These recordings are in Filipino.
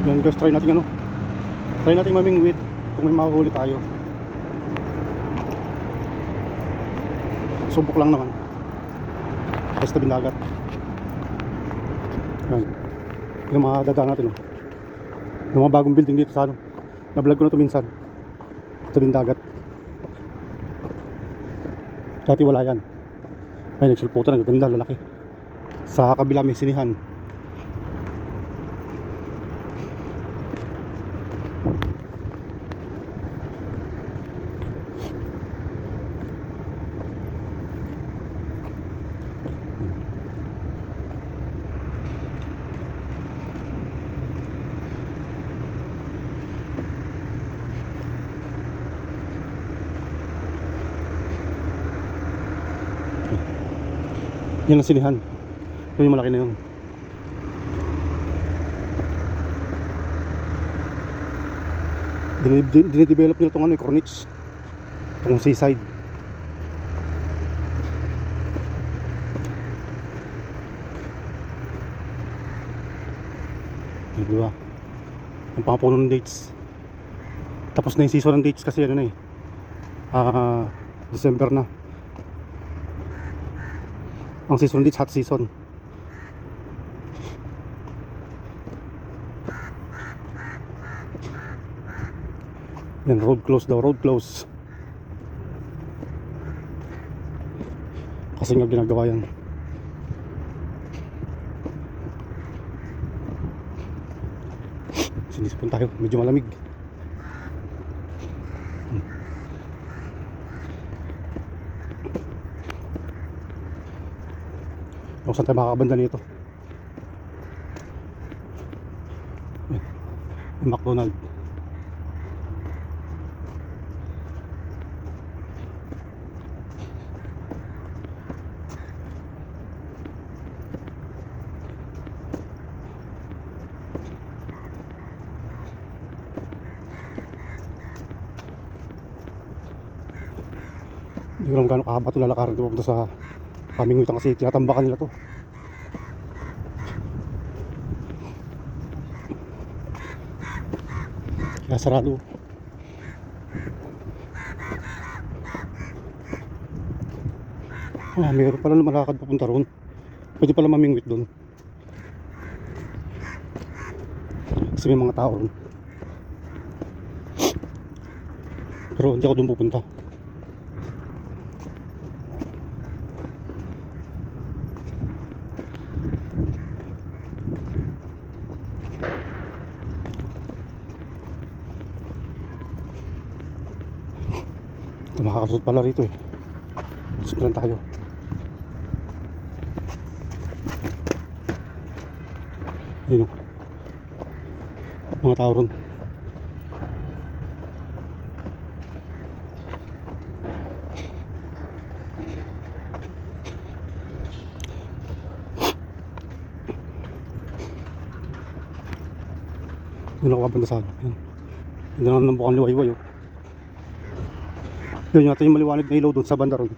Yan guys, try natin ano. Try natin mamingwit kung may makahuli tayo. Subok lang naman. Basta binagat. Yan. Yung mga dadaan natin. Yung mga bagong building dito sa ano. Na-vlog ko na ito minsan. Sa bindagat. Dati wala yan. Ay, nagsulputan. Nagaganda, lalaki. Sa kabila may sinihan. Yan ang sinihan. Ito yung malaki na yun. Dinidevelop nila itong ano, Corniche. Itong seaside. Diba? Ang pangapuno ng dates. Tapos na yung season ng dates kasi ano na December na. Ang season dates, hot season. Yan, road close daw, road close. Kasi nga ginagawa yan. Sinisipon tayo, medyo malamig. O saan tayo makakabanda nito? Yung McDonald. Hindi ko alam gaano kahaba ito lalakarin ito pupunta sa Pamingwitan kasi tinatambakan nila to. Kaya sarado. Mayroon pala lumalakad papunta roon. Pwede pala mamingwit doon. Kasi may mga tao roon. Pero hindi ako doon pupunta. Makakasot pala rito eh. Susulan tayo. Yun o. Mga tao ron. Yun ako kabanda sa ano. Yun na naman bukang liwayway oh. Yun natin yung maliwanag na ilaw doon sa banda ron.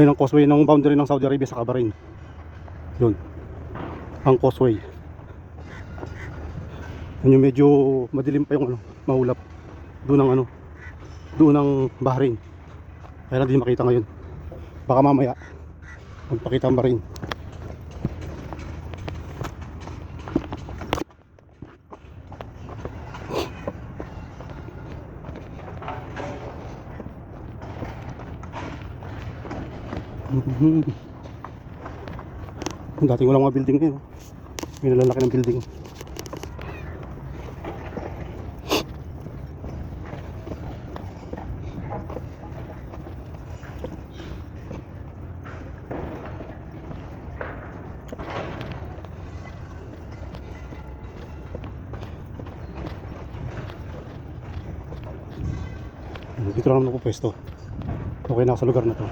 Yun ang causeway ng boundary ng Saudi Arabia sa Bahrain. Yun ang causeway. Yun yung medyo madilim pa yung ano, maulap. Doon ang ano, doon ang Bahrain. Kaya lang di makita ngayon. Baka mamaya magpakita ang Bahrain. Dating walang mga building ngayon. May nalalaki ng building. Dito lang naman ako pwesto. Okay na ako sa lugar na to.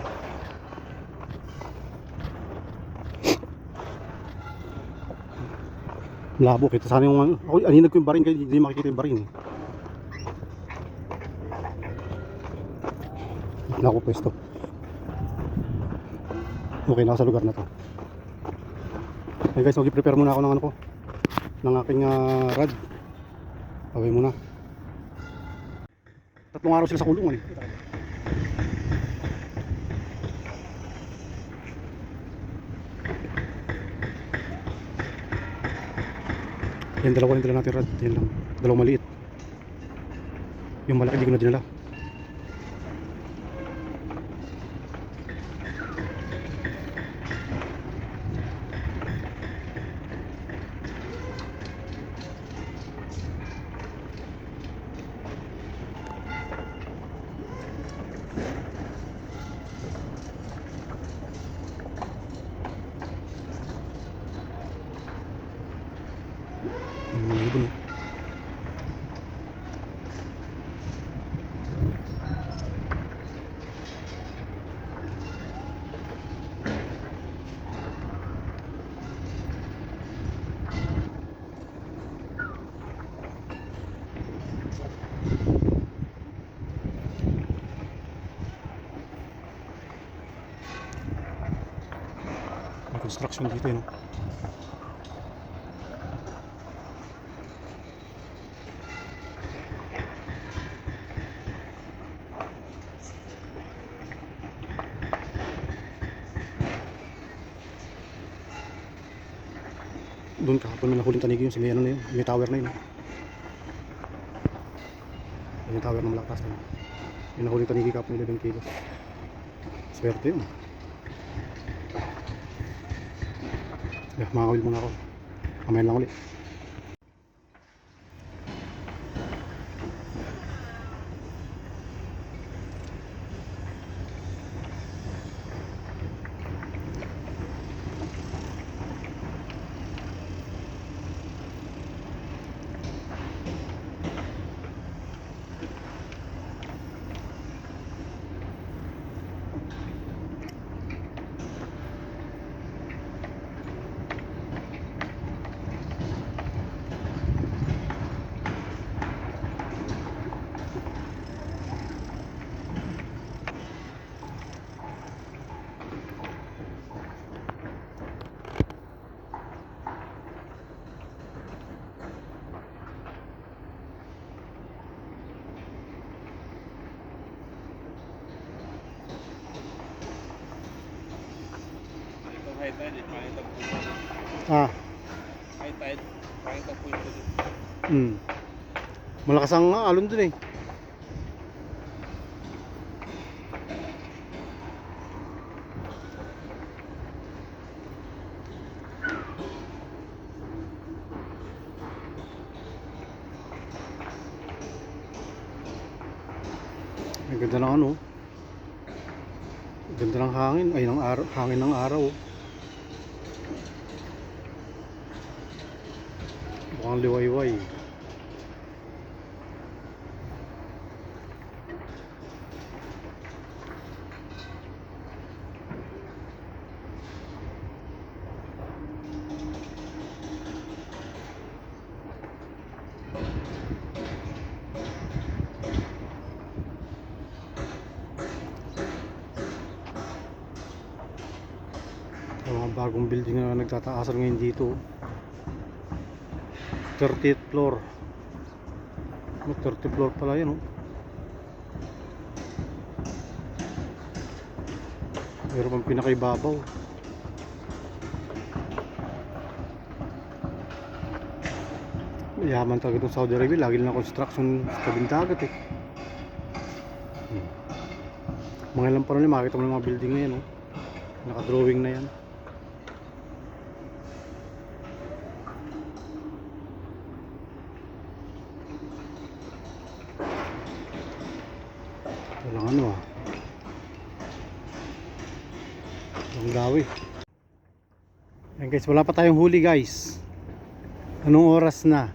Labo kita sana yung ako aninag ko yung barin, kaya hindi makikita yung barin eh. Na ako pwesto. Okay na ako sa lugar na to. Okay guys, mag-prepare muna ako ng ano ko. ng aking rod. Away muna. 3 araw sila sa kulungan eh. Yan, dalawa lang dala natin rod. Yan lang, dalawang maliit. Yung malaki di ko na dinala. Mga ibon. May construction dito eh, no? Doon kahapon may nahuling tanigi yun sa may ano na yun, may tower na yun. Yung tower ng malakas na yun. May nahuling tanigi kahapon 11 kilos. Swerte yun. Yeah, makakawil muna ako. Kamayan lang ulit. High tide, pakita po ito. Ah, High tide, pakita po ito. malakas ang alon dun eh. Ang ganda ng ano. Ganda ng hangin, ay ng araw, hangin ng araw. Mukhang liwayway. Mga bagong building na nagtataasan ngayon dito. 30th floor. 30th floor pala yan, oh. Pero pang pinakaibabaw. Yaman talaga itong Saudi Arabia. Lagi na construction sa tabing dagat eh. Mga ilang pa rin makikita mo ng mga building na yan, oh. Naka-drawing na yan. Walang ano ah. Walang gawi. Ayan guys, wala pa tayong huli guys. Anong oras na?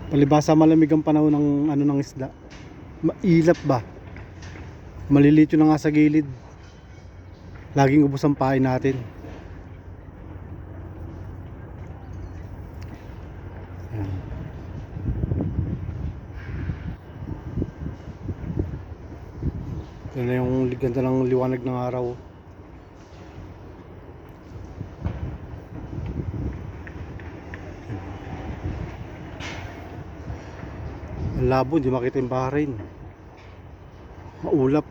Palibasa malamig ang panahon ng ano ng isda. Mailap ba? Maliliit yun na nga sa gilid. Laging ubos ang pain natin. Ayan. Yan na yung ganda ng liwanag ng araw. Ang labo, hindi makita yung Bahrain. Maulap.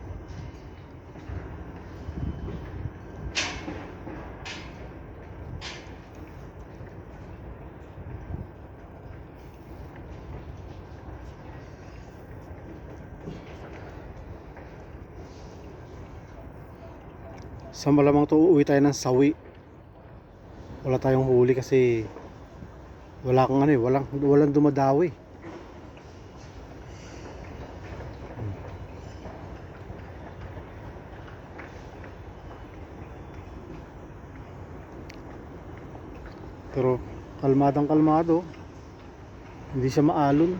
Sa malamang to uuwi tayo ng sawi. Wala tayong huli kasi wala kang ano eh, walang dumadawi. Pero kalmadang kalmado. Hindi siya maalon.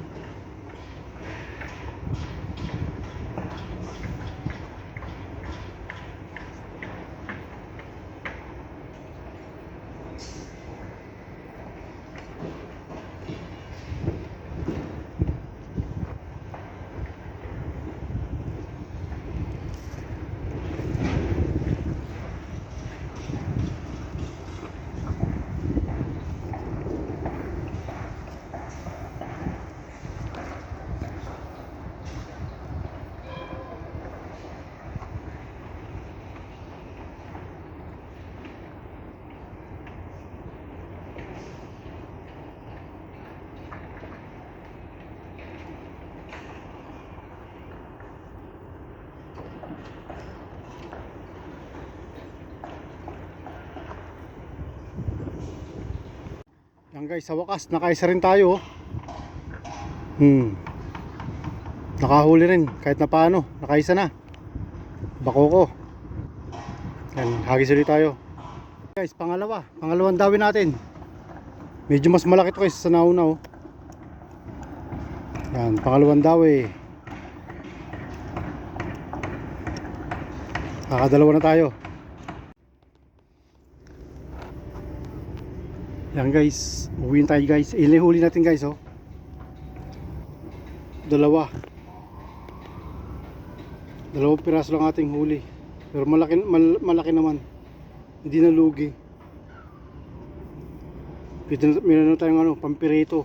Yan guys, sa wakas nakaisa rin tayo. Nakahuli rin kahit na paano, nakaisa na. Bako ko. Yan, hagis ulit tayo. Guys, pangalawang dawin natin. Medyo mas malaki to kaysa sa nauna oh. Yan, pangalawang dawi. Kakadalawa na tayo. Yan guys, uwiin tayo guys. Ilihuli natin guys oh. Dalawang piraso lang ating huli. Pero malaki naman. Hindi na lugi. Meron na tayong ano, pampirito.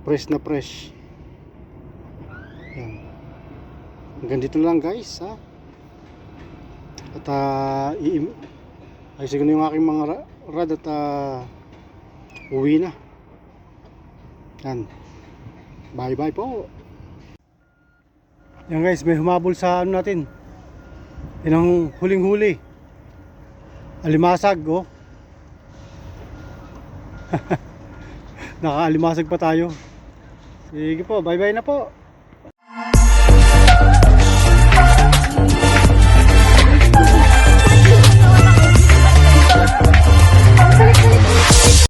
Fresh na fresh. Yan. Hanggang dito lang guys ha. At ayusin ko na yung aking mga rad at uwi na. Yan. Bye bye po. Yan guys, may humabol sa ano natin. Yan ang huling huli. Alimasag oh. Nakaalimasag pa tayo. Sige po, bye bye na po.